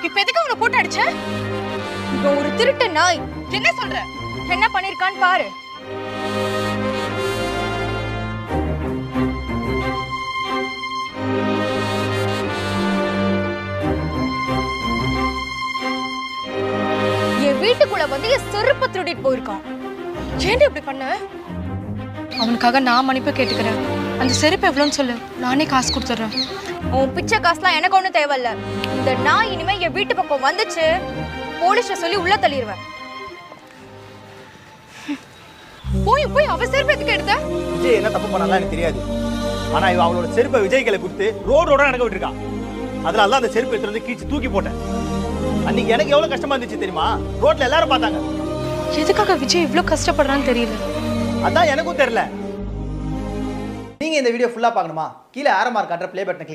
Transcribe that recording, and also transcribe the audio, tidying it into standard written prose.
இப்ப எதுக்கு அவனை போட்டு அடிச்ச? இவன் ஒரு திருட்டு நாய். என்ன சொல்ற? என்ன பண்ணிருக்கான்னு பாரு. என் வீட்டுக்குள்ள வந்து என் செருப்பை திருடிட்டு போயிருக்கான். ஏன்டி இப்படி பண்ண? அவனுக்காக நான் மன்னிப்பு கேட்டுக்கிறேன். அந்த செருப்பு எவ்வளோன்னு சொல்லு, நானே காசு கொடுத்துட்றேன். உன் பிச்சை காசுலாம் எனக்கு ஒன்றும் தேவையில்ல. இந்த நாய் இனிமே என் வீட்டு பக்கம் வந்துச்சு, போலீஸ்ல சொல்லி உள்ள தள்ளிடுவேன். போய் போய் அவ செருப்பு எதுக்கு எடுத்த? விஜய் என்ன தப்பு பண்ணலாம் எனக்கு தெரியாது. ஆனா இவ அவளோட செருப்பை விஜய் கையில கொடுத்து ரோட நடக்க விட்டுருக்கான். அதனால தான் அந்த செருப்பு எடுத்து வந்து கீச்சு தூக்கி போட்டேன். அன்னைக்கு எனக்கு எவ்வளவு கஷ்டமா இருந்துச்சு தெரியுமா? ரோட்ல எல்லாரும் பார்த்தாங்க. எதுக்காக விஜய் இவ்வளோ கஷ்டப்படுறான்னு தெரியல. அதான் எனக்கும் தெரியல. நீங்க இந்த வீடியோ ஃபுல்லா பார்க்கணுமா? கீழே ஆரோ மார்க் காட்டுற ப்ளே பட்டனை கிளிக்